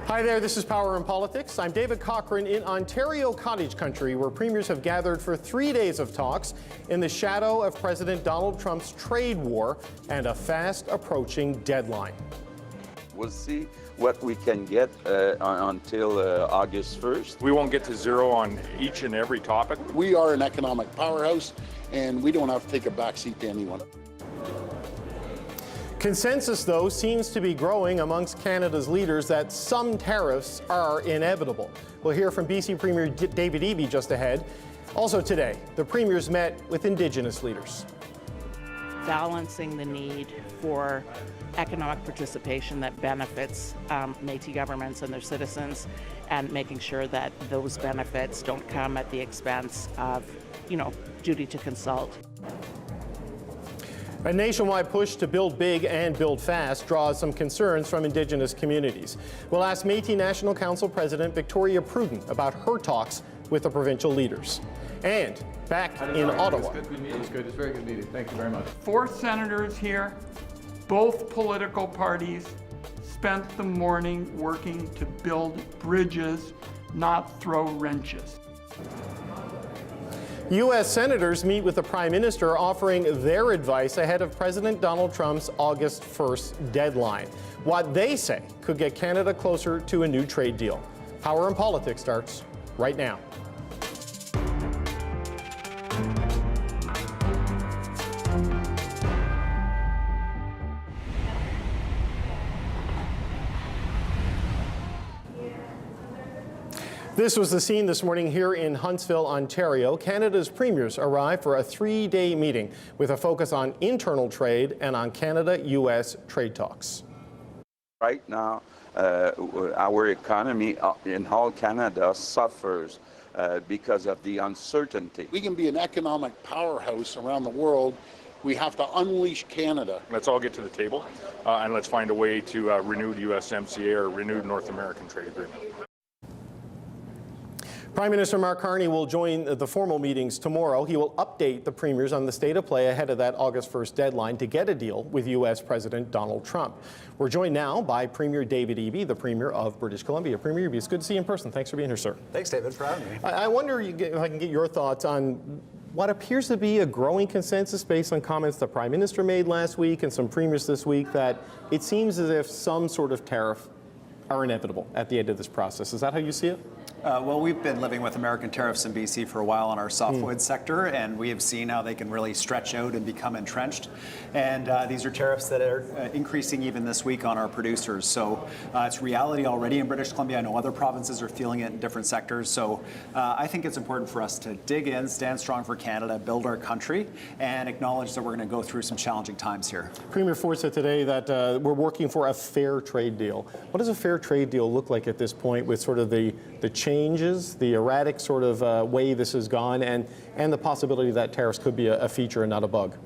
Hi there, this is Power in Politics. I'm David Cochrane in Ontario cottage country, where premiers have gathered for 3 days of talks in the shadow of President Donald Trump's trade war and a fast approaching deadline. We'll see what we can get until August 1st. We won't get to zero on each and every topic. We are an economic powerhouse, and we don't have to take a backseat to anyone. Consensus, though, seems to be growing amongst Canada's leaders that some tariffs are inevitable. We'll hear from BC Premier David Eby just ahead. Also today, the premiers met with Indigenous leaders. Balancing the need for economic participation that benefits Métis governments and their citizens, and making sure that those benefits don't come at the expense of, duty to consult. A nationwide push to build big and build fast draws some concerns from Indigenous communities. We'll ask Métis National Council President Victoria Pruden about her talks with the provincial leaders. And back in Ottawa. It was good. It's a very good meeting. Thank you very much. 4 senators here, both political parties, spent the morning working to build bridges, not throw wrenches. U.S. senators meet with the Prime Minister, offering their advice ahead of President Donald Trump's August 1st deadline. What they say could get Canada closer to a new trade deal. Power in Politics starts right now. This was the scene this morning here in Huntsville, Ontario. Canada's premiers arrived for a 3-day meeting with a focus on internal trade and on Canada-U.S. trade talks. Right now, our economy in all Canada suffers because of the uncertainty. We can be an economic powerhouse around the world. We have to unleash Canada. Let's all get to the table and let's find a way to renew the USMCA or renewed North American Trade Agreement. Prime Minister Mark Carney will join the formal meetings tomorrow. He will update the premiers on the state of play ahead of that August 1st deadline to get a deal with U.S. President Donald Trump. We're joined now by Premier David Eby, the Premier of British Columbia. Premier Eby, it's good to see you in person. Thanks for being here, sir. Thanks, David, for having me. I wonder if I can get your thoughts on what appears to be a growing consensus based on comments the Prime Minister made last week and some premiers this week, that it seems as if some sort of tariff are inevitable at the end of this process. Is that how you see it? Well, we've been living with American tariffs in BC for a while in our softwood sector, and we have seen how they can really stretch out and become entrenched. And these are tariffs that are increasing even this week on our producers. So it's reality already in British Columbia. I know other provinces are feeling it in different sectors. So I think it's important for us to dig in, stand strong for Canada, build our country, and acknowledge that we're going to go through some challenging times here. Premier Ford said today that we're working for a fair trade deal. What does a fair trade deal look like at this point, with sort of the changes, the erratic sort of way this has gone, and the possibility that tariffs could be a feature and not a bug?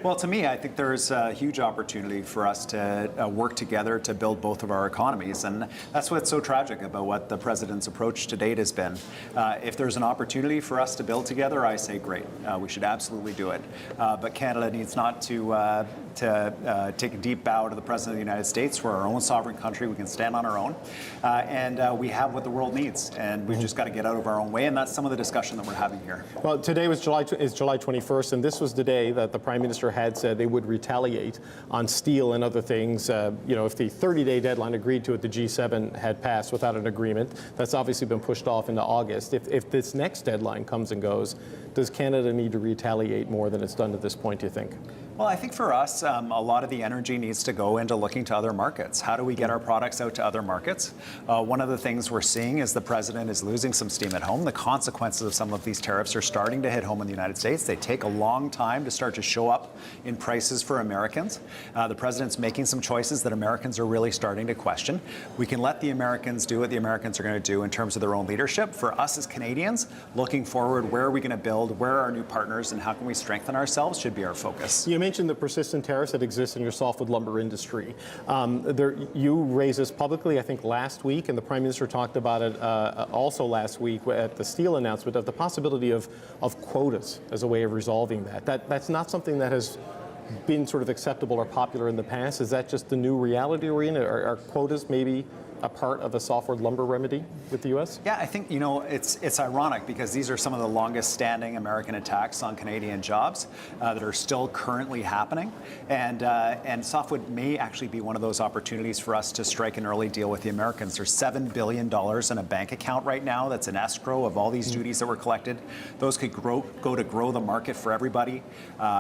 Well, to me, I think there's a huge opportunity for us to work together to build both of our economies. And that's what's so tragic about what the president's approach to date has been. If there's an opportunity for us to build together, I say great. We should absolutely do it. But Canada needs not to take a deep bow to the President of the United States. We're our own sovereign country. We can stand on our own. And we have what the world needs. And we've just got to get out of our own way. And that's some of the discussion that we're having here. Well, today is July 21st, and this was the day that the Prime Minister had said they would retaliate on steel and other things. If the 30-day deadline agreed to it, the G7 had passed without an agreement. That's obviously been pushed off into August. If this next deadline comes and goes, does Canada need to retaliate more than it's done at this point, do you think? Well, I think for us, a lot of the energy needs to go into looking to other markets. How do we get our products out to other markets? One of the things we're seeing is the president is losing some steam at home. The consequences of some of these tariffs are starting to hit home in the United States. They take a long time to start to show up in prices for Americans. The president's making some choices that Americans are really starting to question. We can let the Americans do what the Americans are going to do in terms of their own leadership. For us as Canadians, looking forward, where are we going to build? Where are our new partners? And how can we strengthen ourselves should be our focus. You mentioned the persistent tariffs that exist in your softwood lumber industry. You raised this publicly, I think, last week, and the Prime Minister talked about it also last week at the steel announcement of the possibility of quotas as a way of resolving that. That's not something that has been sort of acceptable or popular in the past. Is that just the new reality we're in? Are quotas maybe a part of a softwood lumber remedy with the U.S.? Yeah, I think, you know, it's ironic because these are some of the longest standing American attacks on Canadian jobs that are still currently happening. And softwood may actually be one of those opportunities for us to strike an early deal with the Americans. There's $7 billion in a bank account right now that's an escrow of all these duties that were collected. Those could go to grow the market for everybody.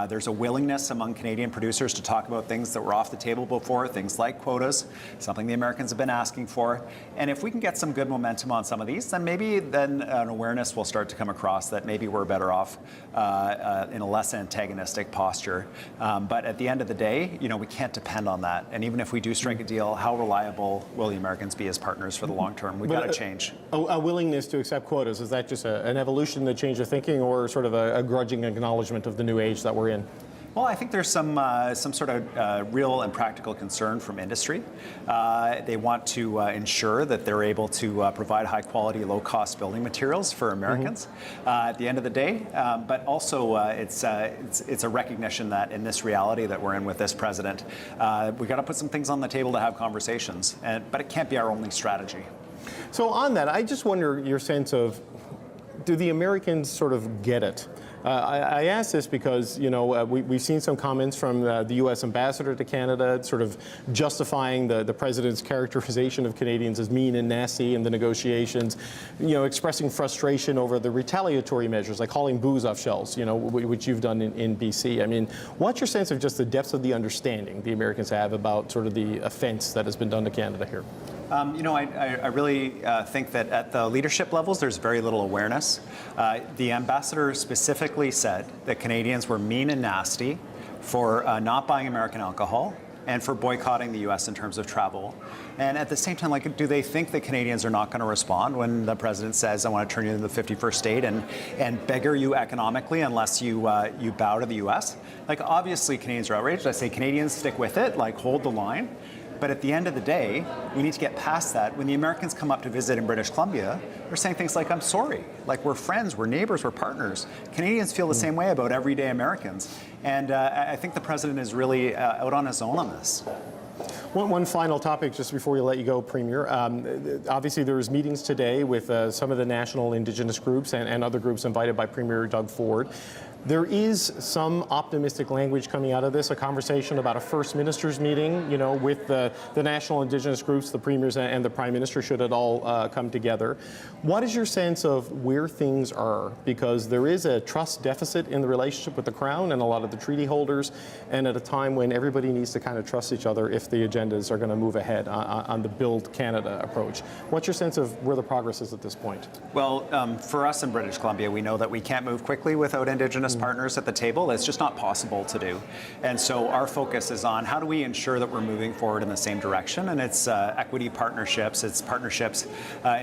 There's a willingness among Canadian producers to talk about things that were off the table before, things like quotas, something the Americans have been asking for. And if we can get some good momentum on some of these, then maybe an awareness will start to come across that maybe we're better off in a less antagonistic posture. But at the end of the day, you know, we can't depend on that. And even if we do strike a deal, how reliable will the Americans be as partners for the long term? We've got to change. A willingness to accept quotas, is that just an evolution, a change of thinking, or sort of a grudging acknowledgement of the new age that we're in? Well, I think there's some sort of real and practical concern from industry. They want to ensure that they're able to provide high-quality, low-cost building materials for Americans at the end of the day. But also, it's a recognition that in this reality that we're in with this president, we've got to put some things on the table to have conversations. But it can't be our only strategy. So on that, I just wonder your sense of, do the Americans sort of get it? I ask this because, you know, we've seen some comments from the U.S. ambassador to Canada sort of justifying the president's characterization of Canadians as mean and nasty in the negotiations, you know, expressing frustration over the retaliatory measures like hauling booze off shelves, you know, which you've done in BC. I mean, what's your sense of just the depth of the understanding the Americans have about sort of the offense that has been done to Canada here? You know, I really think that at the leadership levels, there's very little awareness. The ambassador specifically said that Canadians were mean and nasty for not buying American alcohol and for boycotting the U.S. in terms of travel. And at the same time, like, do they think that Canadians are not going to respond when the president says, I want to turn you into the 51st state and beggar you economically unless you bow to the U.S.? Like, obviously, Canadians are outraged. I say Canadians stick with it, like, hold the line. But at the end of the day, we need to get past that. When the Americans come up to visit in British Columbia, they're saying things like, I'm sorry. Like, we're friends, we're neighbors, we're partners. Canadians feel the same way about everyday Americans. And I think the president is really out on his own on this. One final topic just before we let you go, Premier. Obviously, there's meetings today with some of the national Indigenous groups and other groups invited by Premier Doug Ford. There is some optimistic language coming out of this, a conversation about a First Minister's meeting, you know, with the national Indigenous groups, the premiers and the Prime Minister, should it all come together. What is your sense of where things are? Because there is a trust deficit in the relationship with the Crown and a lot of the treaty holders, and at a time when everybody needs to kind of trust each other if the agendas are going to move ahead on the Build Canada approach. What's your sense of where the progress is at this point? Well, for us in British Columbia, we know that we can't move quickly without Indigenous partners at the table. It's just not possible to do. And so our focus is on how do we ensure that we're moving forward in the same direction, and it's equity partnerships, it's partnerships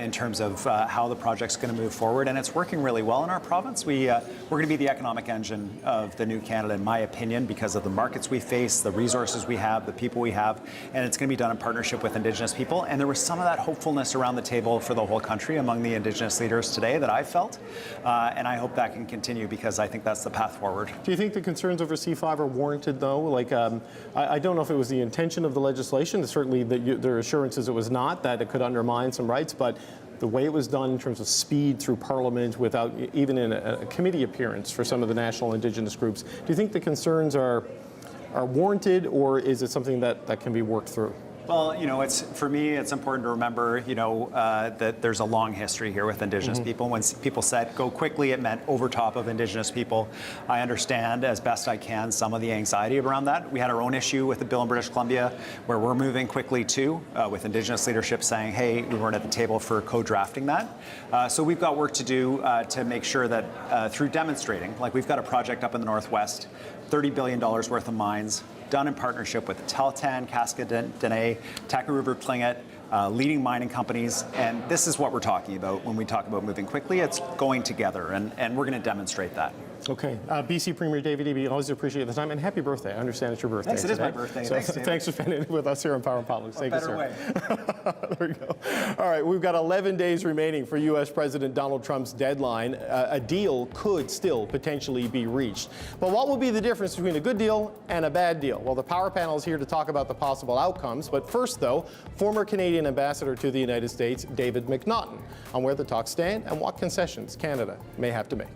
in terms of how the project's going to move forward, and it's working really well in our province. We're going to be the economic engine of the new Canada, in my opinion, because of the markets we face, the resources we have, the people we have, and it's going to be done in partnership with Indigenous people. And there was some of that hopefulness around the table for the whole country among the Indigenous leaders today that I felt, and I hope that can continue because I think that's the path forward. Do you think the concerns over C5 are warranted, though? Like, I don't know if it was the intention of the legislation. Certainly, there are assurances it was not, that it could undermine some rights, but the way it was done in terms of speed through Parliament without even in a committee appearance for some of the national Indigenous groups, do you think the concerns are warranted, or is it something that can be worked through? Well, you know, for me, it's important to remember, you know, that there's a long history here with Indigenous people. When people said go quickly, it meant over top of Indigenous people. I understand as best I can some of the anxiety around that. We had our own issue with the bill in British Columbia where we're moving quickly too, with Indigenous leadership saying, hey, we weren't at the table for co-drafting that. So we've got work to do to make sure that through demonstrating, like we've got a project up in the Northwest, $30 billion worth of mines, done in partnership with Tahltan, Cascade-Dene, Taku River Tlingit, leading mining companies. And this is what we're talking about when we talk about moving quickly. It's going together, and we're going to demonstrate that. Okay. BC Premier David Eby, always appreciate the time, and happy birthday. I understand it's your birthday. Thanks, it is today. my birthday. So Thanks, David. thanks for spending it with us here on Power Politics. Thank you, sir. Way. There we go. All right, we've got 11 days remaining for U.S. President Donald Trump's deadline. A deal could still potentially be reached. But what will be the difference between a good deal and a bad deal? Well, the Power Panel is here to talk about the possible outcomes. But first, though, former Canadian ambassador to the United States, David McNaughton, on where the talks stand and what concessions Canada may have to make.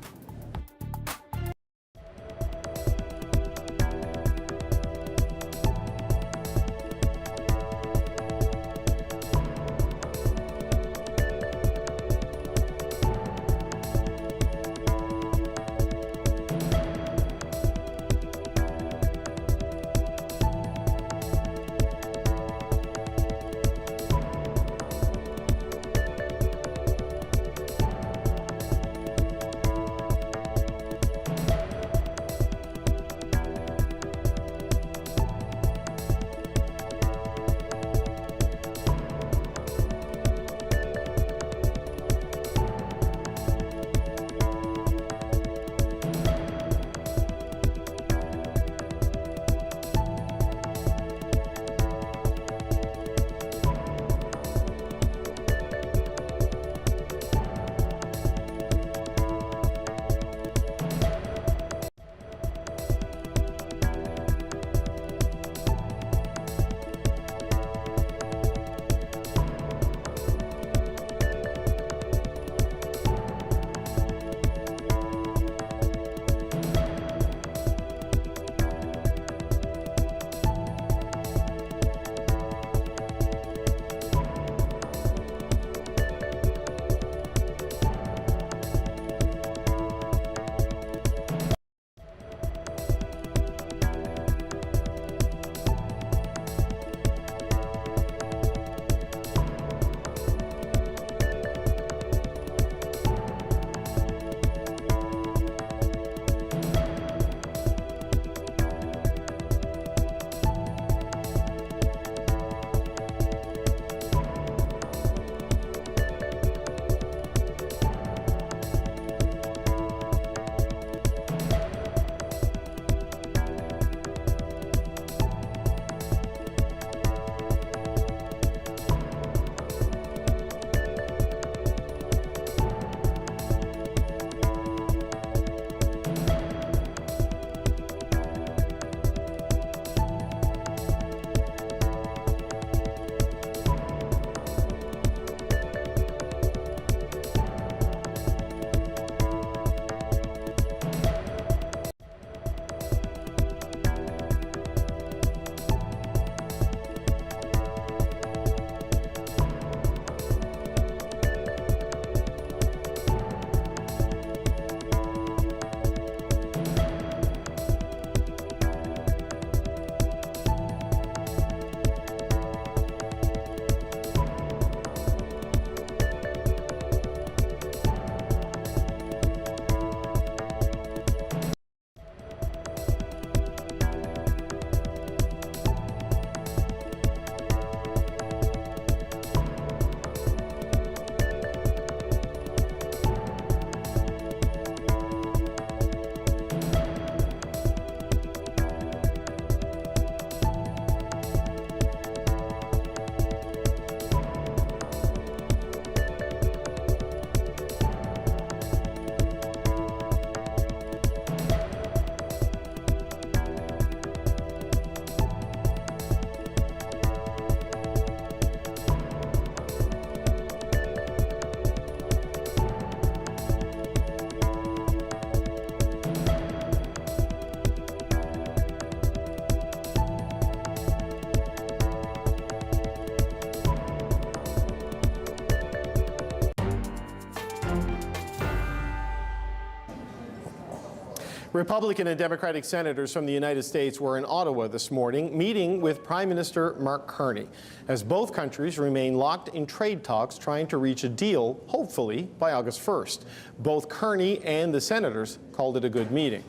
Republican and Democratic senators from the United States were in Ottawa this morning, meeting with Prime Minister Mark Carney, as both countries remain locked in trade talks trying to reach a deal, hopefully, by August 1st. Both Carney and the senators called it a good meeting.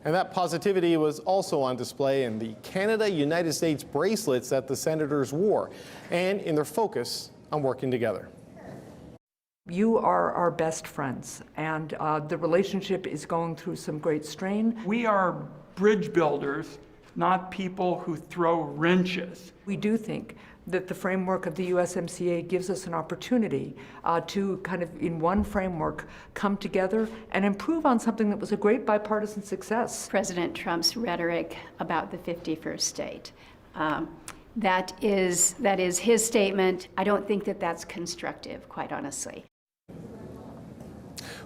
And that positivity was also on display in the Canada-United States bracelets that the senators wore, and in their focus on working together. You are our best friends, and the relationship is going through some great strain. We are bridge builders, not people who throw wrenches. We do think that the framework of the USMCA gives us an opportunity to kind of, in one framework, come together and improve on something that was a great bipartisan success. President Trump's rhetoric about the 51st state. That is his statement. I don't think that that's constructive, quite honestly.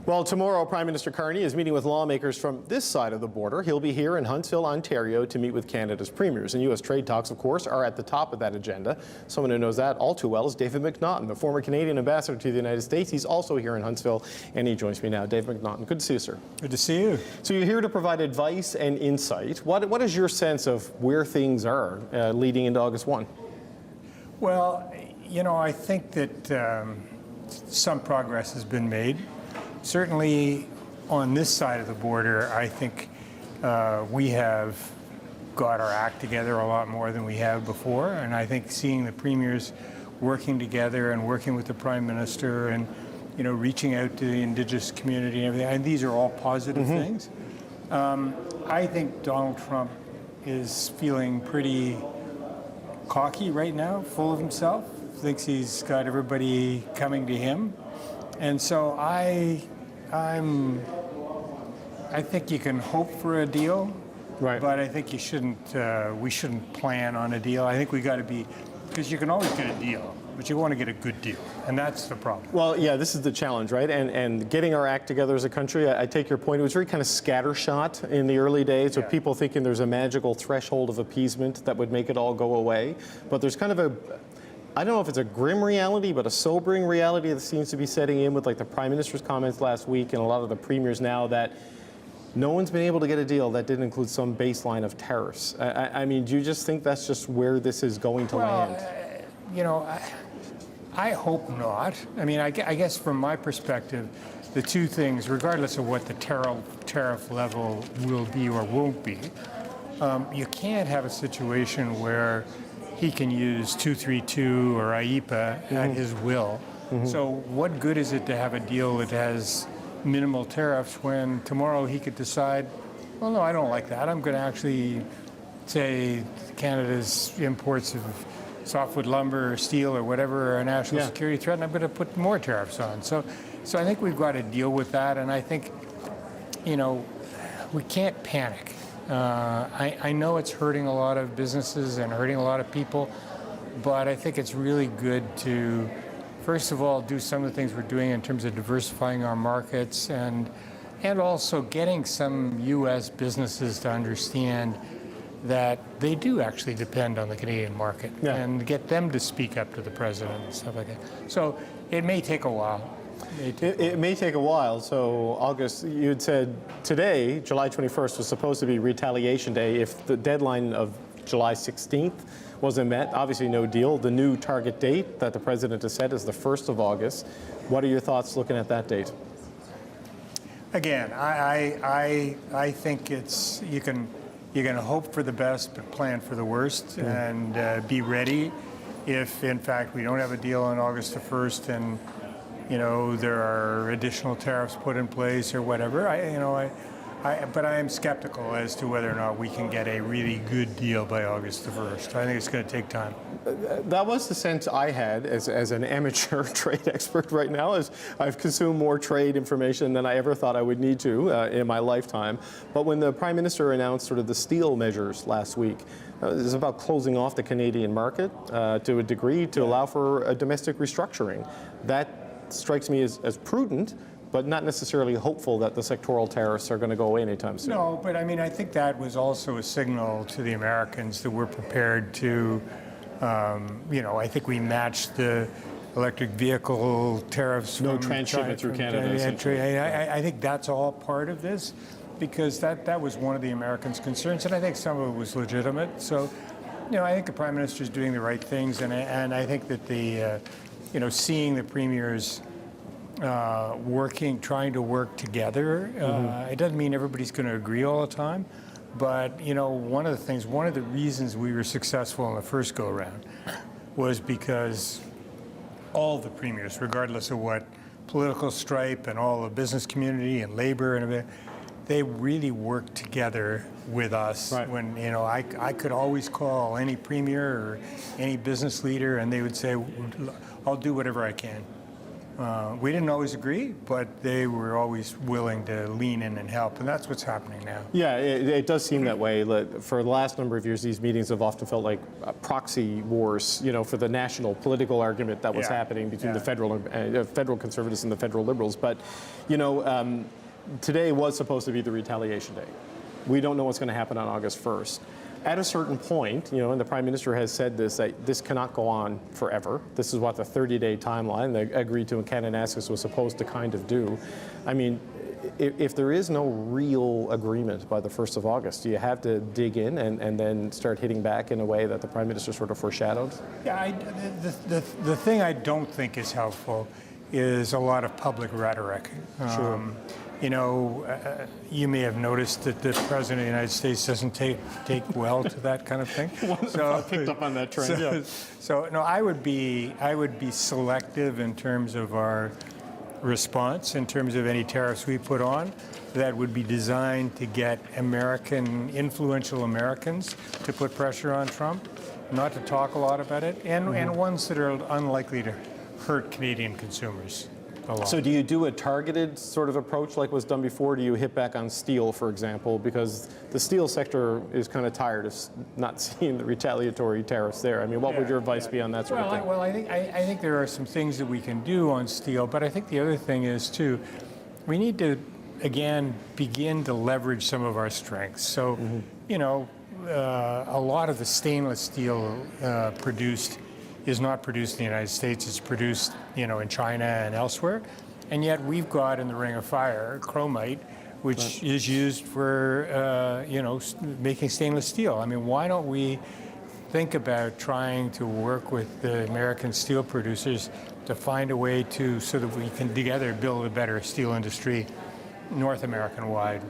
Well, tomorrow, Prime Minister Carney is meeting with lawmakers from this side of the border. He'll be here in Huntsville, Ontario, to meet with Canada's premiers. And U.S. trade talks, of course, are at the top of that agenda. Someone who knows that all too well is David McNaughton, the former Canadian ambassador to the United States. He's also here in Huntsville, and he joins me now. David McNaughton, good to see you, sir. Good to see you. So you're here to provide advice and insight. What is your sense of where things are leading into August 1? Well, you know, I think that some progress has been made. Certainly on this side of the border, I think we have got our act together a lot more than we have before. And I think seeing the premiers working together and working with the Prime Minister and, you know, reaching out to the Indigenous community and everything, and these are all positive things. I think Donald Trump is feeling pretty cocky right now, full of himself, thinks he's got everybody coming to him. And so I think you can hope for a deal, right? But I think you shouldn't. We shouldn't plan on a deal. I think we got to be, because you can always get a deal, but you want to get a good deal, and that's the problem. Well, yeah, this is the challenge, right? And getting our act together as a country. I take your point. It was very kind of scattershot in the early days, with people thinking there's a magical threshold of appeasement that would make it all go away. But there's kind of a, I don't know if it's a grim reality, but a sobering reality that seems to be setting in with, like, the Prime Minister's comments last week and a lot of the premiers now, that no one's been able to get a deal that didn't include some baseline of tariffs. I mean, do you just think that's just where this is going to land? You know, I hope not. I mean, I guess from my perspective, the two things, regardless of what the tariff level will be or won't be, you can't have a situation where he can use 232 or IEPA at his will. So what good is it to have a deal that has minimal tariffs when tomorrow he could decide, well, no, I don't like that. I'm going to actually say Canada's imports of softwood lumber or steel or whatever are a national security threat, and I'm going to put more tariffs on. So I think we've got to deal with that, and I think, you know, we can't panic. I know it's hurting a lot of businesses and hurting a lot of people, but I think it's really good to, first of all, do some of the things we're doing in terms of diversifying our markets and also getting some U.S. businesses to understand that they do actually depend on the Canadian market and get them to speak up to the president and stuff like that. So it may take a while. It may take a while. So, August, you had said today, July 21st, was supposed to be retaliation day. If the deadline of July 16th wasn't met, obviously no deal. The new target date that the president has set is the 1st of August. What are your thoughts looking at that date? Again, I think it's, you can hope for the best, but plan for the worst, and be ready if, in fact, we don't have a deal on August the 1st and, you know, there are additional tariffs put in place or whatever. But I am skeptical as to whether or not we can get a really good deal by August the 1st. I think it's going to take time. That was the sense I had as an amateur trade expert right now, as I've consumed more trade information than I ever thought I would need to in my lifetime. But when the Prime Minister announced sort of the steel measures last week, it was about closing off the Canadian market to a degree to allow for a domestic restructuring. That strikes me as prudent, but not necessarily hopeful that the sectoral tariffs are going to go away anytime soon. No, but I mean, I think that was also a signal to the Americans that we're prepared to, you know, I think we matched the electric vehicle tariffs. No transshipment through Canada. I think that's all part of this, because that was one of the Americans' concerns, and I think some of it was legitimate. So, you know, I think the Prime Minister is doing the right things, and I think that the, you know, seeing the premiers trying to work together. It doesn't mean everybody's going to agree all the time, but, you know, one of the reasons we were successful in the first go-around was because all the premiers, regardless of what political stripe and all the business community and labor and everything, they really work together with us. Right. When, you know, I could always call any premier or any business leader and they would say, I'll do whatever I can. We didn't always agree, but they were always willing to lean in and help, and that's what's happening now. Yeah, it does seem that way. For the last number of years, these meetings have often felt like proxy wars, you know, for the national political argument that was happening between the federal conservatives and the federal liberals. But, you know, today was supposed to be the retaliation day. We don't know what's going to happen on August 1st. At a certain point, you know, and the Prime Minister has said this, that this cannot go on forever. This is what the 30-day timeline they agreed to in Canada-U.S. was supposed to kind of do. I mean, if there is no real agreement by the 1st of August, do you have to dig in and then start hitting back in a way that the Prime Minister sort of foreshadowed? Yeah, the thing I don't think is helpful is a lot of public rhetoric. Sure. You know, you may have noticed that the President of the United States doesn't take well to that kind of thing. So I picked up on that trend. So no, I would be selective in terms of our response, in terms of any tariffs we put on, that would be designed to get influential Americans to put pressure on Trump, not to talk a lot about it, and ones that are unlikely to hurt Canadian consumers. So do you do a targeted sort of approach like was done before? Do you hit back on steel, for example? Because the steel sector is kind of tired of not seeing the retaliatory tariffs there. I mean, what would your advice be on that sort of thing? Well, I think there are some things that we can do on steel, but I think the other thing is, too, we need to, again, begin to leverage some of our strengths. So, you know, a lot of the stainless steel produced is not produced in the United States. It's produced, you know, in China and elsewhere. And yet we've got in the Ring of Fire chromite, which is used for, you know, making stainless steel. I mean, why don't we think about trying to work with the American steel producers to find a way to, so that we can together build a better steel industry North American-wide?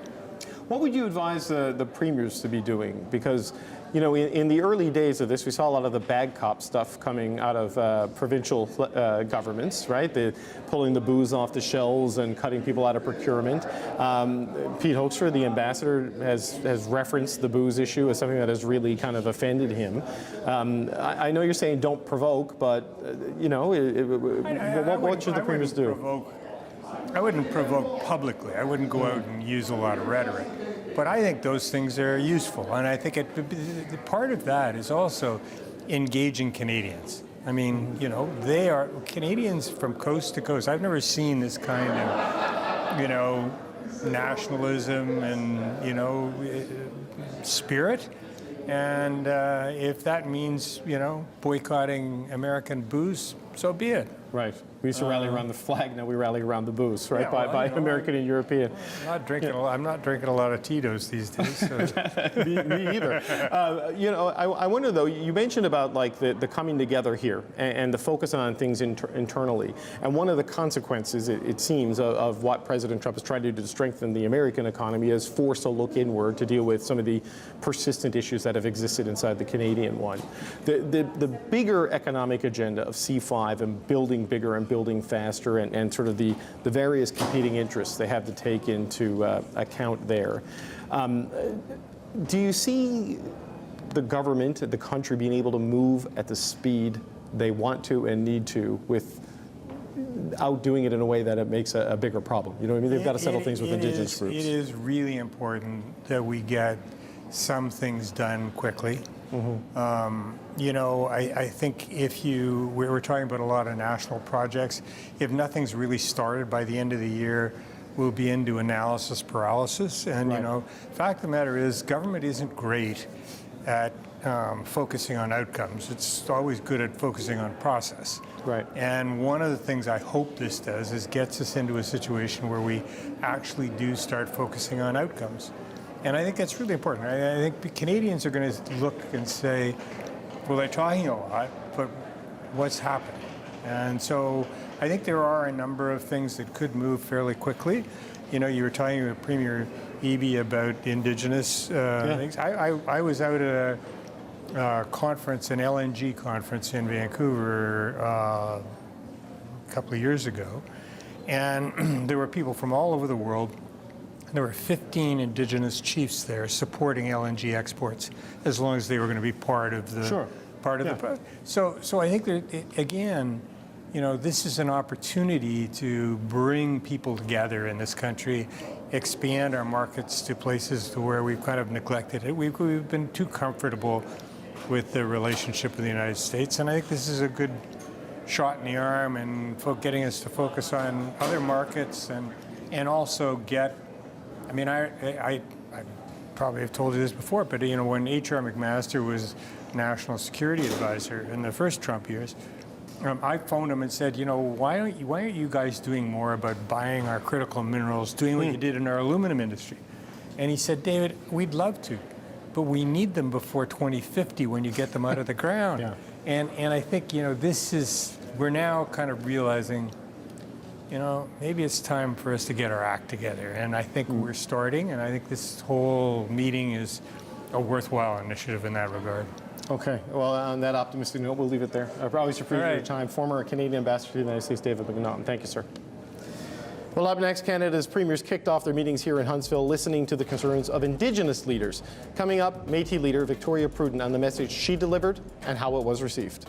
What would you advise the premiers to be doing? Because, you know, in the early days of this, we saw a lot of the bad cop stuff coming out of provincial governments, right? Pulling the booze off the shelves and cutting people out of procurement. Pete Hoekstra, the ambassador, has referenced the booze issue as something that has really kind of offended him. I know you're saying don't provoke, but, you know, what should the premiers do? I wouldn't provoke publicly. I wouldn't go out and use a lot of rhetoric. But I think those things are useful. And I think part of that is also engaging Canadians. I mean, you know, they are Canadians from coast to coast. I've never seen this kind of, you know, nationalism and, you know, spirit. And if that means, you know, boycotting American booze, so be it. Right. We used to rally around the flag. Now we rally around the booze, right? Yeah, by American and European. I'm not drinking a lot of Tito's these days. So. me either. You know, I wonder though. You mentioned about like the coming together here and the focus on things internally. And one of the consequences, it seems, of what President Trump is trying to do to strengthen the American economy is force a look inward to deal with some of the persistent issues that have existed inside the Canadian one. The bigger economic agenda of C5 and building bigger and building faster and sort of the various competing interests they have to take into account there. Do you see the government, the country being able to move at the speed they want to and need to without doing it in a way that it makes a bigger problem? You know what I mean? They've got to settle things with Indigenous groups. It is really important that we get some things done quickly. You know, I think we were talking about a lot of national projects. If nothing's really started by the end of the year, we'll be into analysis paralysis. And, you know, fact of the matter is, government isn't great at focusing on outcomes. It's always good at focusing on process. Right. And one of the things I hope this does is gets us into a situation where we actually do start focusing on outcomes. And I think that's really important. I think Canadians are going to look and say, well, they're talking a lot, but what's happening? And so I think there are a number of things that could move fairly quickly. You know, you were talking with Premier Eby about Indigenous things. I was out at a conference, an LNG conference in Vancouver a couple of years ago. And there were people from all over the world. There were 15 Indigenous chiefs there supporting LNG exports, as long as they were going to be part of the So I think that again, you know, this is an opportunity to bring people together in this country, expand our markets to places to where we've kind of neglected it. We've been too comfortable with the relationship with the United States, and I think this is a good shot in the arm and getting us to focus on other markets and also get. I mean, I probably have told you this before, but you know, when H.R. McMaster was National Security Advisor in the first Trump years, I phoned him and said, you know, why aren't you guys doing more about buying our critical minerals, doing what you did in our aluminum industry? And he said, David, we'd love to, but we need them before 2050 when you get them out of the ground. And I think, you know, we're now kind of realizing, you know, maybe it's time for us to get our act together. And I think we're starting, and I think this whole meeting is a worthwhile initiative in that regard. Okay, well, on that optimistic note, we'll leave it there. I always appreciate your time. Former Canadian Ambassador to the United States, David McNaughton. Thank you, sir. Well, up next, Canada's premiers kicked off their meetings here in Huntsville, listening to the concerns of Indigenous leaders. Coming up, Métis leader Victoria Pruden on the message she delivered and how it was received.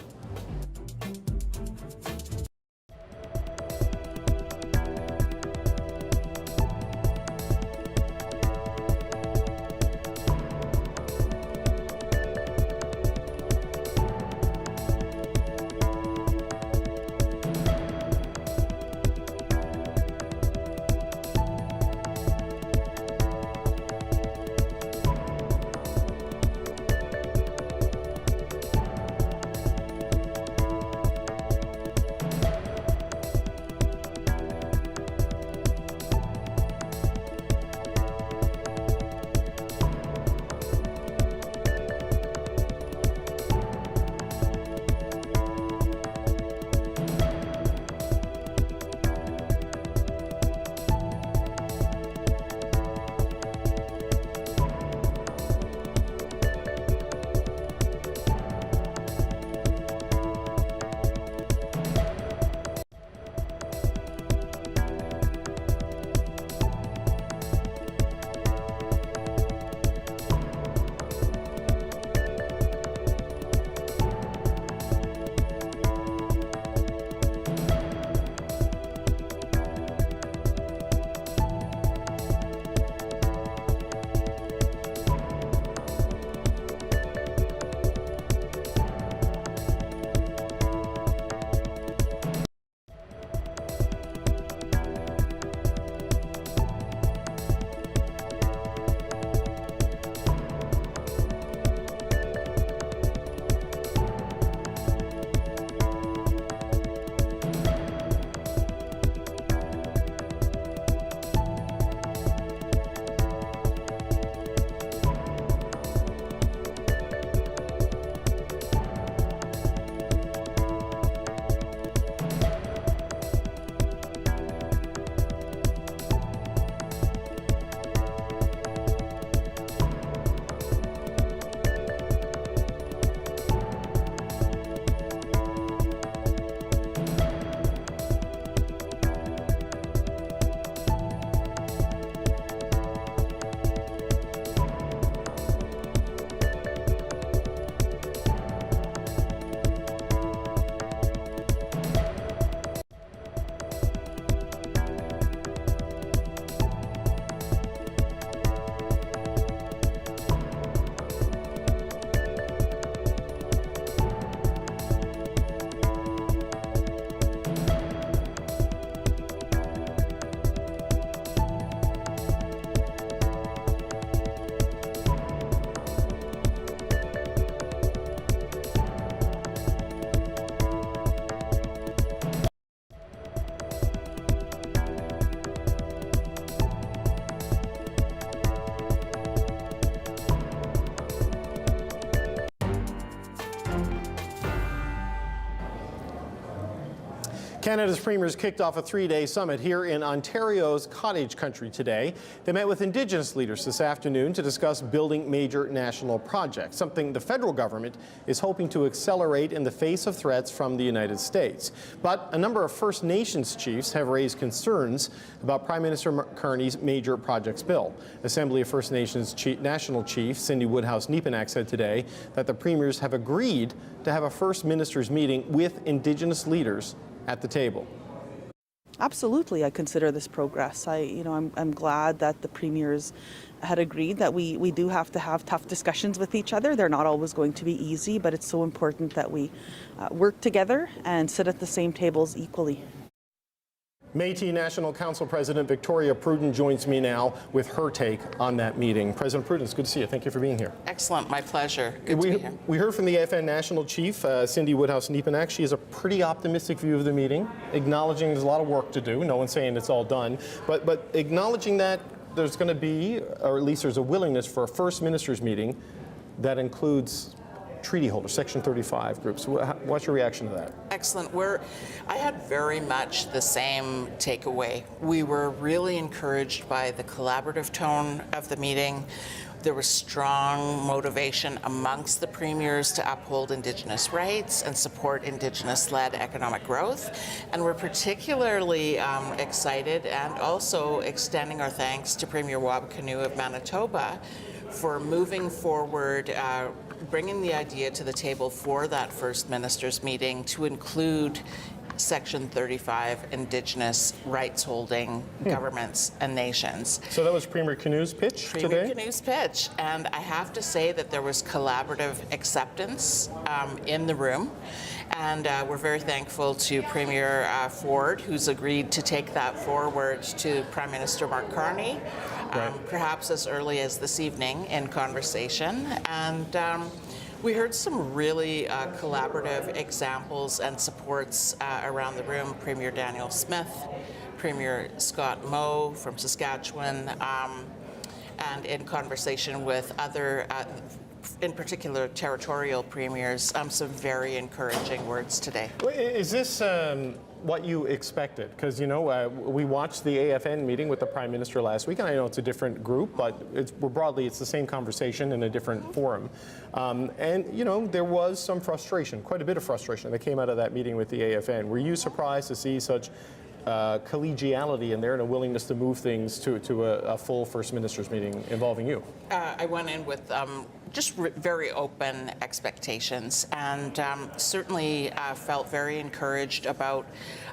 Canada's premiers kicked off a three-day summit here in Ontario's cottage country today. They met with Indigenous leaders this afternoon to discuss building major national projects, something the federal government is hoping to accelerate in the face of threats from the United States. But a number of First Nations chiefs have raised concerns about Prime Minister Carney's major projects bill. Assembly of First Nations National Chief Cindy Woodhouse-Nepenak said today that the premiers have agreed to have a First Ministers meeting with Indigenous leaders at the table. Absolutely, I consider this progress. I'm glad that the premiers had agreed that we do have to have tough discussions with each other. They're not always going to be easy, but it's so important that we work together and sit at the same tables equally. Métis National Council President Victoria Pruden joins me now with her take on that meeting. President Pruden, it's good to see you. Thank you for being here. Excellent, my pleasure. Good to be here. We heard from the AFN National Chief, Cindy Woodhouse-Nepenak. She has a pretty optimistic view of the meeting, acknowledging there's a lot of work to do. No one's saying it's all done, but acknowledging that there's going to be, or at least there's a willingness for a First Ministers meeting that includes treaty holders, Section 35 groups. What's your reaction to that? Excellent. I had very much the same takeaway. We were really encouraged by the collaborative tone of the meeting. There was strong motivation amongst the premiers to uphold Indigenous rights and support Indigenous-led economic growth. And we're particularly excited and also extending our thanks to Premier Eby of Manitoba for moving forward, bringing the idea to the table for that First Ministers meeting to include Section 35 Indigenous rights-holding governments and nations. So that was Premier Canu's pitch today? Premier Canu's pitch, and I have to say that there was collaborative acceptance in the room, and we're very thankful to Premier Ford, who's agreed to take that forward to Prime Minister Mark Carney, perhaps as early as this evening in conversation. And we heard some really collaborative examples and supports around the room. Premier Daniel Smith, Premier Scott Moe from Saskatchewan, and in conversation with other, in particular, territorial premiers, some very encouraging words today. Is this what you expected? Because, we watched the AFN meeting with the Prime Minister last week, and I know it's a different group, but broadly it's the same conversation in a different forum. And, there was some frustration, quite a bit of frustration that came out of that meeting with the AFN. Were you surprised to see such collegiality in there and a willingness to move things to a full First Ministers meeting involving you? I went in with just very open expectations, and certainly felt very encouraged about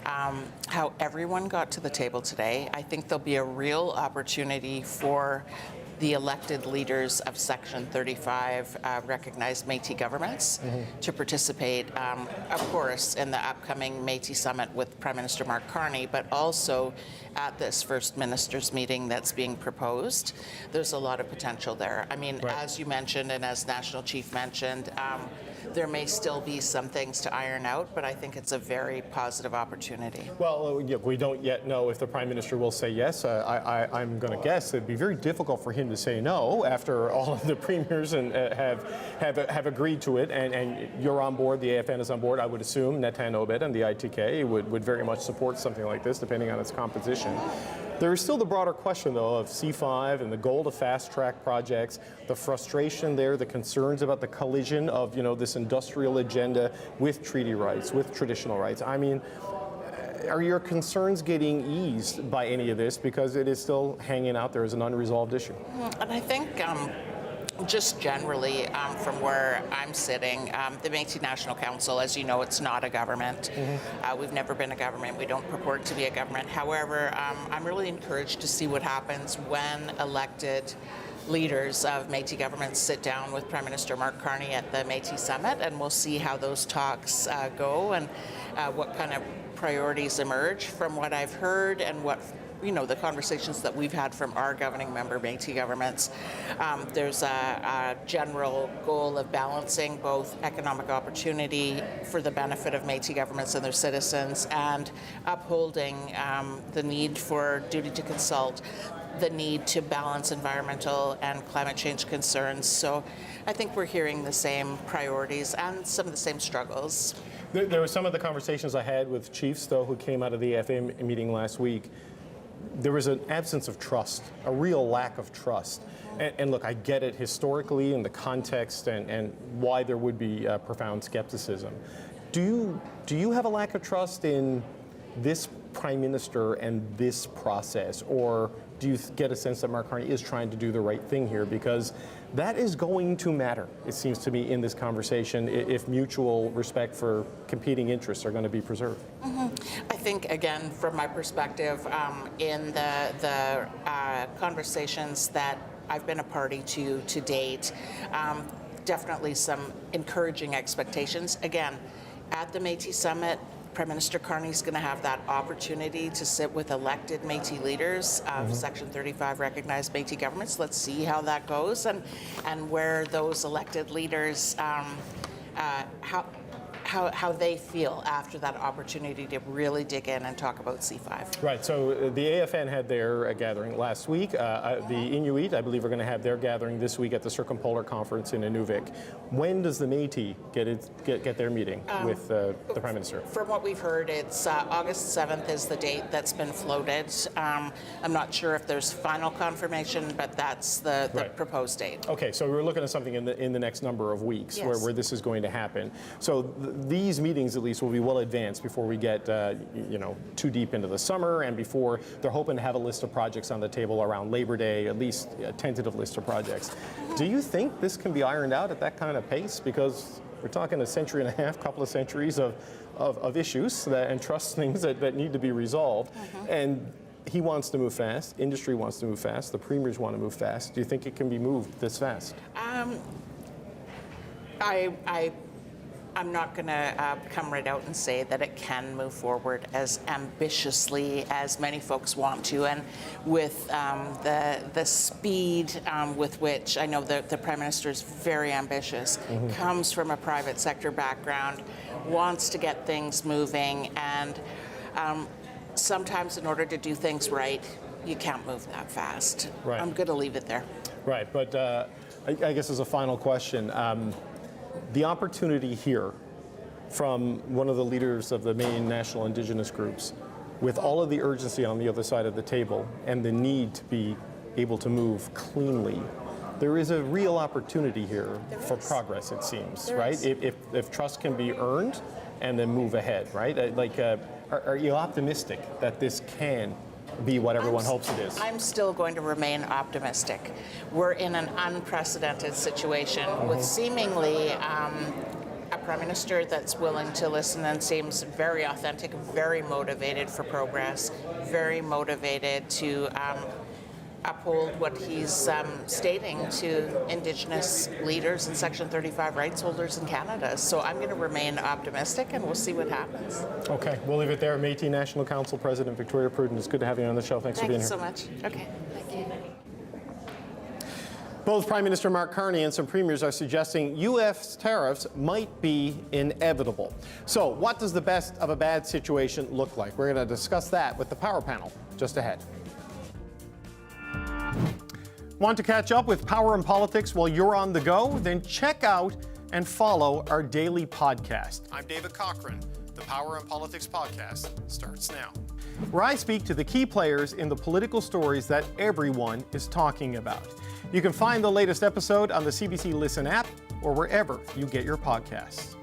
how everyone got to the table today. I think there'll be a real opportunity for the elected leaders of Section 35 recognized Métis governments to participate, of course, in the upcoming Métis Summit with Prime Minister Mark Carney, but also at this First Ministers meeting that's being proposed. There's a lot of potential there. I mean, as you mentioned and as National Chief mentioned, there may still be some things to iron out, but I think it's a very positive opportunity. Well, we don't yet know if the Prime Minister will say yes. I'm going to guess it'd be very difficult for him to say no after all of the premiers and have agreed to it, and you're on board, the AFN is on board. I would assume Netan Obed and the ITK would very much support something like this, depending on its composition. There is still the broader question, though, of C5 and the goal to fast-track projects, the frustration there, the concerns about the collision of, this industrial agenda with treaty rights, with traditional rights. I mean, are your concerns getting eased by any of this, because it is still hanging out there as an unresolved issue? And I think just generally, from where I'm sitting, the Métis National Council, as you know, it's not a government. We've never been a government. We don't purport to be a government. However, I'm really encouraged to see what happens when elected leaders of Métis governments sit down with Prime Minister Mark Carney at the Métis Summit, and we'll see how those talks go and what kind of priorities emerge from what I've heard and what the conversations that we've had from our governing member Métis governments. There's a general goal of balancing both economic opportunity for the benefit of Métis governments and their citizens, and upholding the need for duty to consult, the need to balance environmental and climate change concerns. So I think we're hearing the same priorities and some of the same struggles. There were some of the conversations I had with chiefs, though, who came out of the AFA meeting last week. There was an absence of trust, a real lack of trust. And look, I get it historically in the context and why there would be profound skepticism. Do you have a lack of trust in this Prime Minister and this process, or do you get a sense that Mark Carney is trying to do the right thing here? Because that is going to matter, it seems to me, in this conversation if mutual respect for competing interests are going to be preserved. I think, again, from my perspective, in the conversations that I've been a party to date, definitely some encouraging expectations. Again, at the Métis Summit, Prime Minister Carney's going to have that opportunity to sit with elected Métis leaders of Section 35 recognized Métis governments. Let's see how that goes and where those elected leaders, how they feel after that opportunity to really dig in and talk about C5. Right, so the AFN had their gathering last week. The Inuit, I believe, are going to have their gathering this week at the Circumpolar Conference in Inuvik. When does the Métis get their meeting with the Prime Minister? From what we've heard, it's August 7th is the date that's been floated. I'm not sure if there's final confirmation, but that's the proposed date. Okay, so we're looking at something in the next number of weeks where this is going to happen. So these meetings, at least, will be well advanced before we get too deep into the summer, and before they're hoping to have a list of projects on the table around Labor Day, at least a tentative list of projects. Do you think this can be ironed out at that kind of pace? Because we're talking a century and a half, couple of centuries of issues and trust things that need to be resolved. And he wants to move fast, industry wants to move fast, the premiers want to move fast. Do you think it can be moved this fast? I'm not going to come right out and say that it can move forward as ambitiously as many folks want to, and with the speed with which I know the Prime Minister is very ambitious, comes from a private sector background, wants to get things moving, and sometimes in order to do things right, you can't move that fast. Right. I'm going to leave it there. Right, but I guess as a final question, the opportunity here from one of the leaders of the main national Indigenous groups, with all of the urgency on the other side of the table and the need to be able to move cleanly, there is a real opportunity here for progress, it seems, right? If trust can be earned and then move ahead, right? Are you optimistic that this can be what everyone hopes it is? I'm still going to remain optimistic. We're in an unprecedented situation with seemingly a Prime Minister that's willing to listen and seems very authentic, very motivated for progress, very motivated to uphold what he's stating to Indigenous leaders and Section 35 rights holders in Canada. So I'm going to remain optimistic, and we'll see what happens. Okay, we'll leave it there. Métis National Council President Victoria Pruden, it's good to have you on the show. Thanks for being here. Thanks so much. Okay, thank you. Both Prime Minister Mark Carney and some premiers are suggesting U.S. tariffs might be inevitable. So what does the best of a bad situation look like? We're going to discuss that with the Power Panel just ahead. Want to catch up with Power and Politics while you're on the go? Then check out and follow our daily podcast. I'm David Cochrane. The Power and Politics podcast starts now, where I speak to the key players in the political stories that everyone is talking about. You can find the latest episode on the CBC Listen app or wherever you get your podcasts.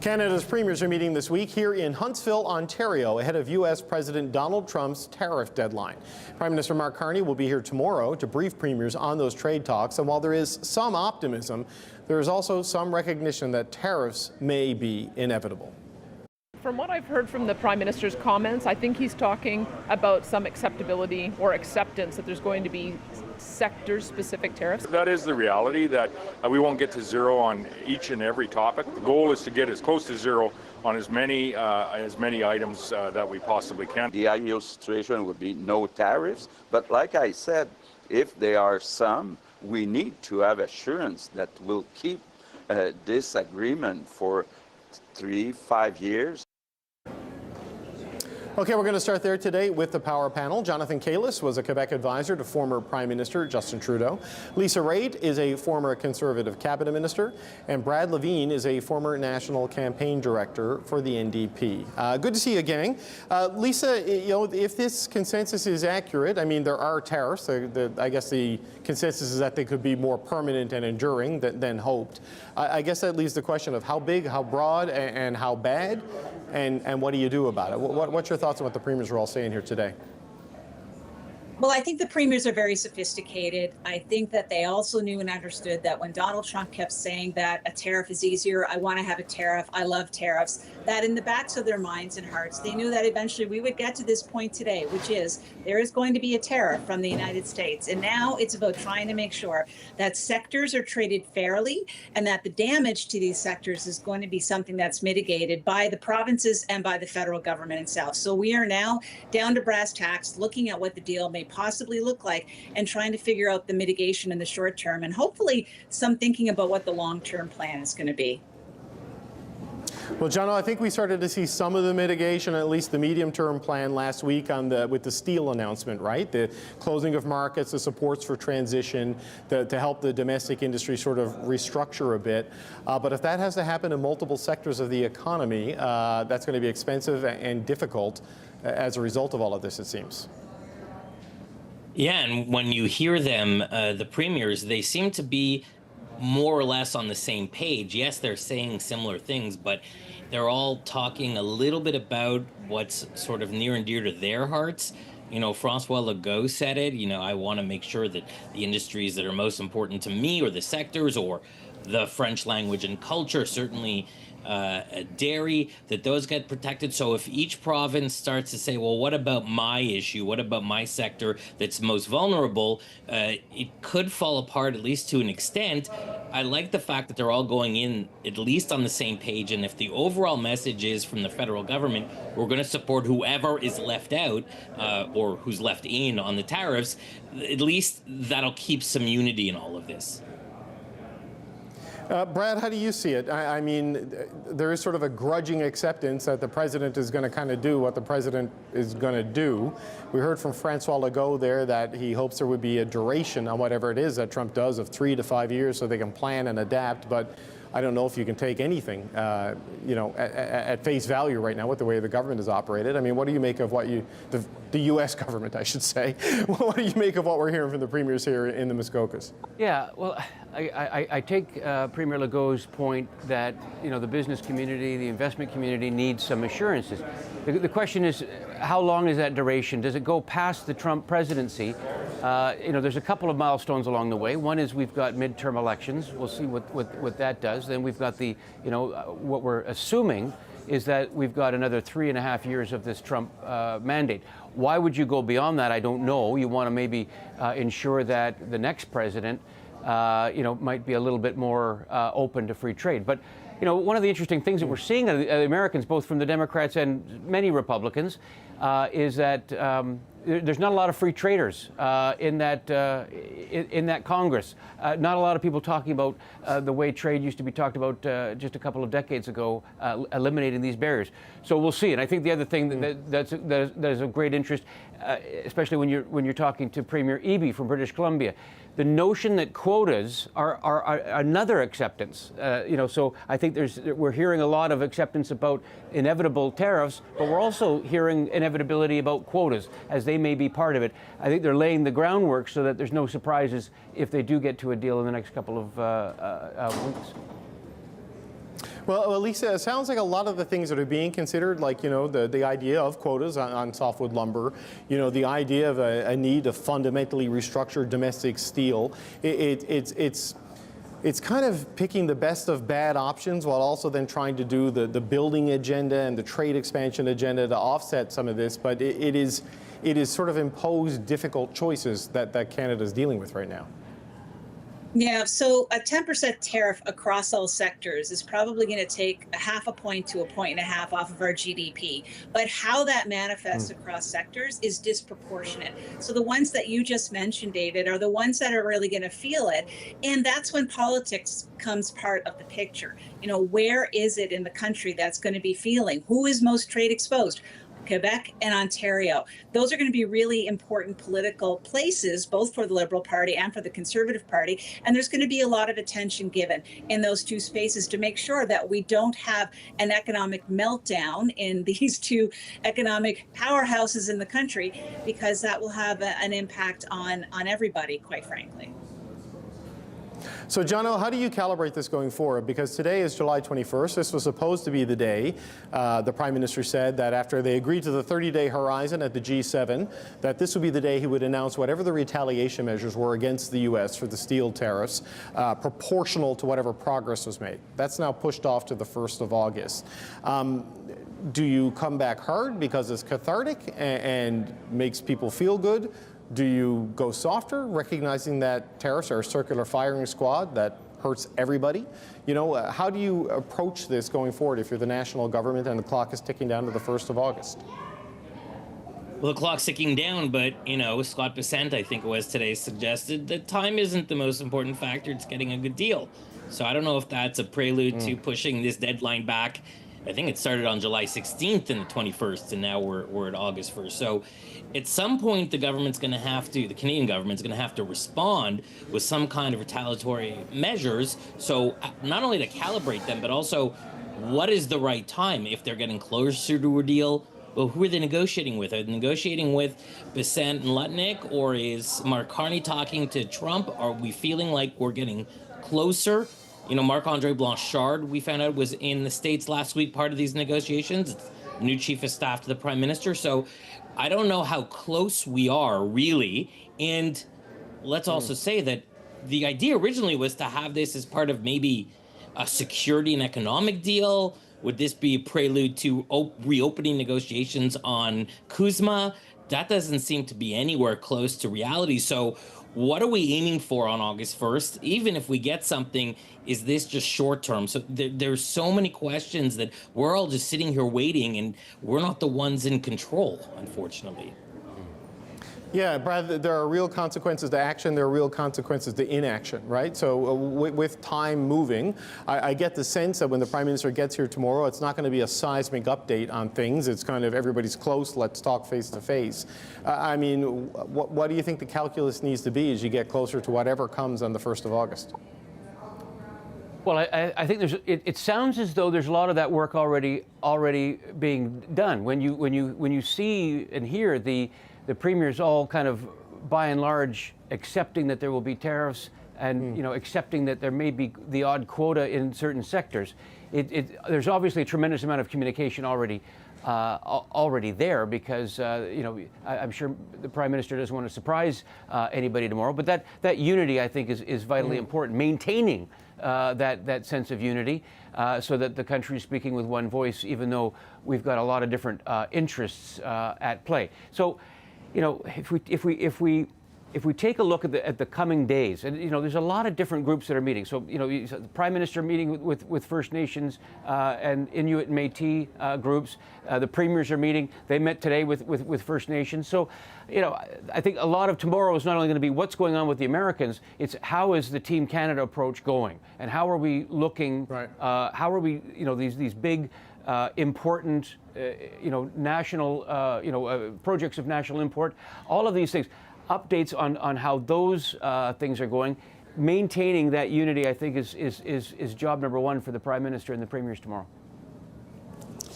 Canada's premiers are meeting this week here in Huntsville, Ontario, ahead of U.S. President Donald Trump's tariff deadline. Prime Minister Mark Carney will be here tomorrow to brief premiers on those trade talks. And while there is some optimism, there is also some recognition that tariffs may be inevitable. From what I've heard from the Prime Minister's comments, I think he's talking about some acceptability or acceptance that there's going to be sector-specific tariffs. That is the reality, that we won't get to zero on each and every topic. The goal is to get as close to zero on as many items that we possibly can. The ideal situation would be no tariffs, but like I said, if there are some, we need to have assurance that we'll keep this agreement for 3-5 years. Okay, we're going to start there today with the Power Panel. Jonathan Kalis was a Quebec advisor to former Prime Minister Justin Trudeau. Lisa Raitt is a former Conservative cabinet minister, and Brad Levine is a former national campaign director for the NDP. Good to see you, gang. Lisa, if this consensus is accurate, I mean, there are tariffs. I guess the consensus is that they could be more permanent and enduring than hoped. I guess that leaves the question of how big, how broad, and how bad, and what do you do about it? What's your thoughts on what the premiers are all saying here today? Well, I think the premiers are very sophisticated. I think that they also knew and understood that when Donald Trump kept saying that a tariff is easier, I want to have a tariff, I love tariffs, that in the backs of their minds and hearts, they knew that eventually we would get to this point today, which is there is going to be a tariff from the United States. And now it's about trying to make sure that sectors are treated fairly and that the damage to these sectors is going to be something that's mitigated by the provinces and by the federal government itself. So we are now down to brass tacks, looking at what the deal may possibly look like and trying to figure out the mitigation in the short term and hopefully some thinking about what the long-term plan is going to be. Well, John, I think we started to see some of the mitigation, at least the medium-term plan last week with the steel announcement, right? The closing of markets, the supports for transition, to help the domestic industry sort of restructure a bit. But if that has to happen in multiple sectors of the economy, that's going to be expensive and difficult as a result of all of this, it seems. Yeah, and when you hear them, the premiers, they seem to be more or less on the same page. Yes, they're saying similar things, but they're all talking a little bit about what's sort of near and dear to their hearts. You know, Francois Legault said it, I want to make sure that the industries that are most important to me, or the sectors, or the French language and culture, certainly dairy, that those get protected. So if each province starts to say, well, what about my issue? What about my sector that's most vulnerable? It could fall apart, at least to an extent. I like the fact that they're all going in at least on the same page. And if the overall message is from the federal government, we're going to support whoever is left out or who's left in on the tariffs, at least that'll keep some unity in all of this. Brad, how do you see it? I mean, there is sort of a grudging acceptance that the president is going to kind of do what the president is going to do. We heard from Francois Legault there that he hopes there would be a duration on whatever it is that Trump does of 3 to 5 years so they can plan and adapt. But I don't know if you can take anything, at face value right now with the way the government is operated. I mean, what do you make of the U.S. government, I should say? What do you make of what we're hearing from the premiers here in the Muskokas? Yeah, well, I take Premier Legault's point that, the business community, the investment community needs some assurances. The question is, how long is that duration? Does it go past the Trump presidency? There's a couple of milestones along the way. One is we've got midterm elections. We'll see what that does. Then we've got what we're assuming is that we've got another 3.5 years of this Trump mandate. Why would you go beyond that? I don't know. You want to maybe ensure that the next president, might be a little bit more open to free trade. But, one of the interesting things that we're seeing of the Americans, both from the Democrats and many Republicans, is that there's not a lot of free traders in that Congress. Not a lot of people talking about the way trade used to be talked about just a couple of decades ago, eliminating these barriers. So we'll see. And I think the other thing that is of great interest, especially when you're talking to Premier Eby from British Columbia, the notion that quotas are another acceptance. So I think we're hearing a lot of acceptance about inevitable tariffs, but we're also hearing inevitability about quotas as they may be part of it. I think they're laying the groundwork so that there's no surprises if they do get to a deal in the next couple of weeks. Well, Lisa, it sounds like a lot of the things that are being considered, like, the idea of quotas on softwood lumber, the idea of a need to fundamentally restructure domestic steel, it's kind of picking the best of bad options while also then trying to do the building agenda and the trade expansion agenda to offset some of this. But it is sort of imposed difficult choices that Canada is dealing with right now. Yeah, so a 10% tariff across all sectors is probably going to take a half a point to a point and a half off of our GDP. But how that manifests across sectors is disproportionate. So the ones that you just mentioned, David, are the ones that are really going to feel it. And that's when politics comes part of the picture. Where is it in the country that's going to be feeling? Who is most trade exposed? Quebec and Ontario. Those are going to be really important political places, both for the Liberal Party and for the Conservative Party. And there's going to be a lot of attention given in those two spaces to make sure that we don't have an economic meltdown in these two economic powerhouses in the country, because that will have an impact on everybody, quite frankly. So, Jono, how do you calibrate this going forward? Because today is July 21st. This was supposed to be the day. The Prime Minister said that after they agreed to the 30-day horizon at the G7, that this would be the day he would announce whatever the retaliation measures were against the U.S. for the steel tariffs, proportional to whatever progress was made. That's now pushed off to the 1st of August. Do you come back hard because it's cathartic and makes people feel good? Do you go softer, recognizing that tariffs are a circular firing squad that hurts everybody? How do you approach this going forward if you're the national government and the clock is ticking down to the 1st of August? Well, the clock's ticking down, but, Scott Bessent, I think it was today, suggested that time isn't the most important factor. It's getting a good deal. So I don't know if that's a prelude to pushing this deadline back. I think it started on July 16th and the 21st, and now we're at August 1st. So at some point, the Canadian government's going to have to respond with some kind of retaliatory measures. So not only to calibrate them, but also what is the right time? If they're getting closer to a deal, well, who are they negotiating with? Are they negotiating with Bessent and Lutnick, or is Mark Carney talking to Trump? Are we feeling like we're getting closer? Marc-Andre Blanchard, we found out, was in the States last week, part of these negotiations. It's new chief of staff to the Prime Minister. So I don't know how close we are, really. And let's also say that the idea originally was to have this as part of maybe a security and economic deal. Would this be a prelude to reopening negotiations on CUSMA? That doesn't seem to be anywhere close to reality. So what are we aiming for on August 1st? Even if we get something, is this just short term? So there's so many questions that we're all just sitting here waiting, and we're not the ones in control, unfortunately. Yeah, Brad, there are real consequences to action, there are real consequences to inaction, right? So with time moving, I get the sense that when the Prime Minister gets here tomorrow, it's not going to be a seismic update on things. It's kind of everybody's close, let's talk face to face. What do you think the calculus needs to be as you get closer to whatever comes on the 1st of August? Well, I think it sounds as though there's a lot of that work already being done. When you see and hear the premiers all kind of, by and large, accepting that there will be tariffs and accepting that there may be the odd quota in certain sectors, there's obviously a tremendous amount of communication already there, because I'm sure the Prime Minister doesn't want to surprise anybody tomorrow. But that unity, I think, is vitally important. Maintaining that sense of unity, so that the country is speaking with one voice, even though we've got a lot of different interests at play. So, if we take a look at the coming days, and there's a lot of different groups that are meeting. So the Prime Minister meeting with First Nations and Inuit and Métis groups. The premiers are meeting. They met today with First Nations. So I think a lot of tomorrow is not only going to be what's going on with the Americans. It's how is the Team Canada approach going, and how are we looking? Right. How are we? These big important national projects of national import. All of these things. Updates on how those things are going. Maintaining that unity, I think, is job number one for the Prime Minister and the Premiers tomorrow.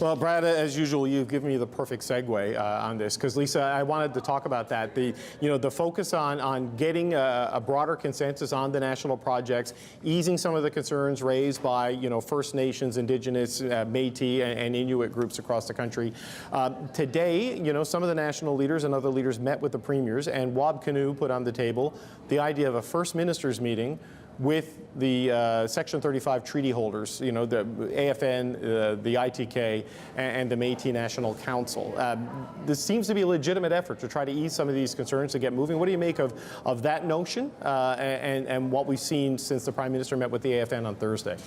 Well, Brad, as usual, you've given me the perfect segue on this, because Lisa, I wanted to talk about that. The focus on getting a broader consensus on the national projects, easing some of the concerns raised by First Nations, Indigenous, Métis, and Inuit groups across the country. Today, some of the national leaders and other leaders met with the premiers, and Wab Kinew put on the table the idea of a First Ministers meeting with the Section 35 treaty holders, the AFN, the ITK, and the Métis National Council. This seems to be a legitimate effort to try to ease some of these concerns to get moving. What do you make of that notion and what we've seen since the Prime Minister met with the AFN on Thursday?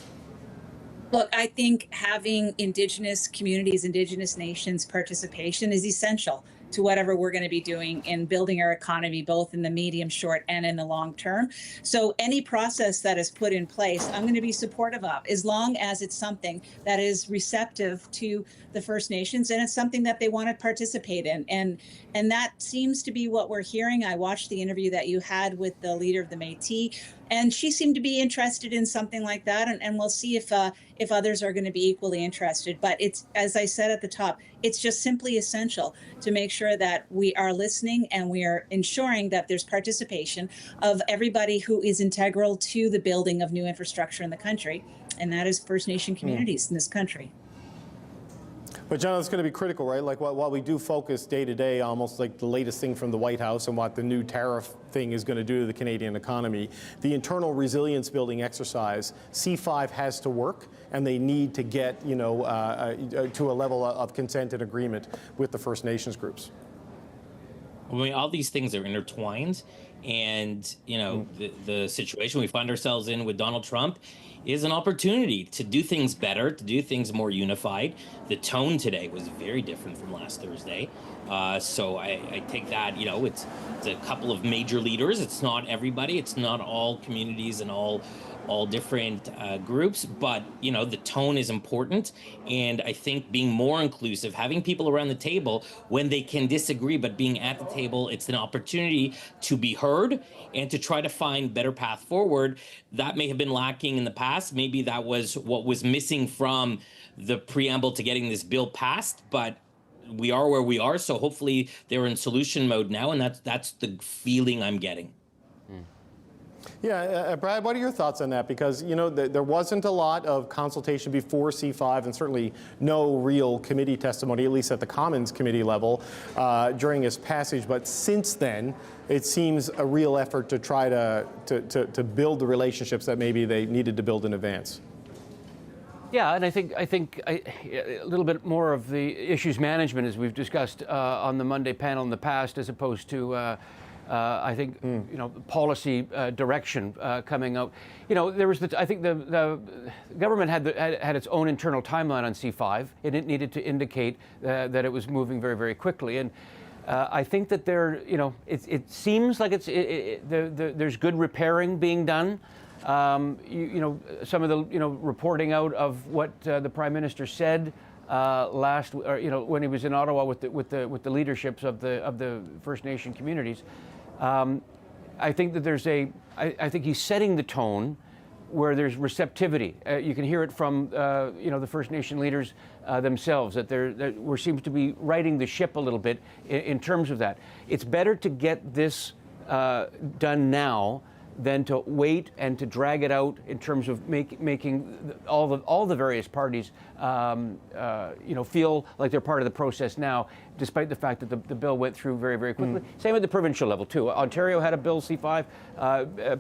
Look, I think having Indigenous communities, Indigenous nations participation is essential to whatever we're going to be doing in building our economy, both in the medium, short, and in the long term. So any process that is put in place, I'm going to be supportive of, as long as it's something that is receptive to the First Nations and it's something that they want to participate in. And that seems to be what we're hearing. I watched the interview that you had with the leader of the Métis, and she seemed to be interested in something like that. And we'll see if others are going to be equally interested. But it's, as I said at the top, it's just simply essential to make sure that we are listening and we are ensuring that there's participation of everybody who is integral to the building of new infrastructure in the country, and that is First Nation communities in this country. But John, it's going to be critical, right? Like while we do focus day to day, almost like the latest thing from the White House and what the new tariff thing is going to do to the Canadian economy, the internal resilience building exercise, C5 has to work, and they need to get, to a level of consent and agreement with the First Nations groups. I mean, all these things are intertwined, and the situation we find ourselves in with Donald Trump is an opportunity to do things better, to do things more unified. The tone today was very different from last Thursday. So I take that, it's a couple of major leaders. It's not everybody. It's not all communities and all different groups, but the tone is important. And I think being more inclusive, having people around the table when they can disagree, but being at the table, it's an opportunity to be heard and to try to find better path forward. That may have been lacking in the past. Maybe that was what was missing from the preamble to getting this bill passed, but we are where we are. So hopefully they're in solution mode now, and that's the feeling I'm getting. Yeah, Brad, what are your thoughts on that? Because, there wasn't a lot of consultation before C5 and certainly no real committee testimony, at least at the Commons committee level, during its passage. But since then, it seems a real effort to try to build the relationships that maybe they needed to build in advance. Yeah, and I think a little bit more of the issues management, as we've discussed on the Monday panel in the past, as opposed to I think policy direction coming out. There was I think the government had its own internal timeline on C5, and it needed to indicate that it was moving very, very quickly. And I think that it seems like there's good repairing being done. Some of the reporting out of what the Prime Minister said when he was in Ottawa with the leaderships of the First Nation communities. I think that I think he's setting the tone where there's receptivity. You can hear it from the First Nation leaders themselves, that we seems to be righting the ship a little bit in terms of that. It's better to get this done now than to wait and to drag it out in terms of making all the various parties feel like they're part of the process now, despite the fact that the bill went through very, very quickly. Same at the provincial level too. Ontario had a bill, C5.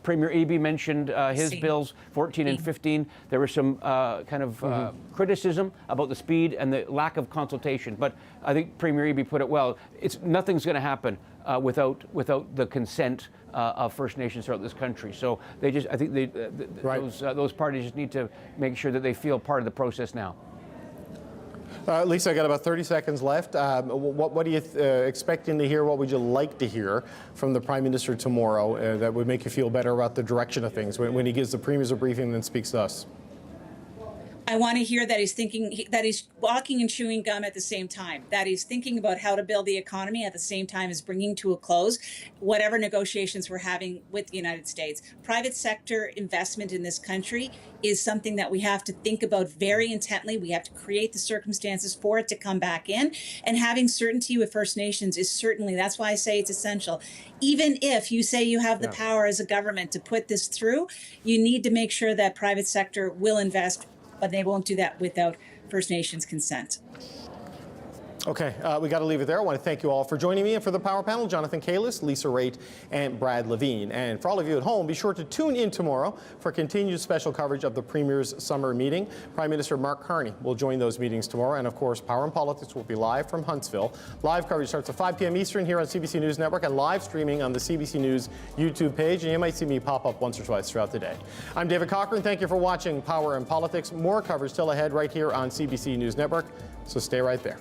Premier Eby mentioned his bills, 14 and 15. There was some criticism about the speed and the lack of consultation. But I think Premier Eby put it well. Nothing's going to happen without the consent of First Nations throughout this country. So I think those parties just need to make sure that they feel part of the process now. Lisa, I got about 30 seconds left. What are you expecting to hear? What would you like to hear from the Prime Minister tomorrow that would make you feel better about the direction of things when he gives the Premiers a briefing and then speaks to us? I want to hear that he's thinking, that he's walking and chewing gum at the same time, that he's thinking about how to build the economy at the same time as bringing to a close whatever negotiations we're having with the United States. Private sector investment in this country is something that we have to think about very intently. We have to create the circumstances for it to come back in. And having certainty with First Nations is certainly, that's why I say it's essential. Even if you say you have the power as a government to put this through, you need to make sure that private sector will invest, but they won't do that without First Nations consent. Okay, we got to leave it there. I want to thank you all for joining me and for the Power Panel, Jonathan Kalis, Lisa Raitt, and Brad Levine. And for all of you at home, be sure to tune in tomorrow for continued special coverage of the Premier's summer meeting. Prime Minister Mark Carney will join those meetings tomorrow. And of course, Power and Politics will be live from Huntsville. Live coverage starts at 5 p.m. Eastern here on CBC News Network and live streaming on the CBC News YouTube page. And you might see me pop up once or twice throughout the day. I'm David Cochrane. Thank you for watching Power and Politics. More coverage still ahead right here on CBC News Network. So stay right there.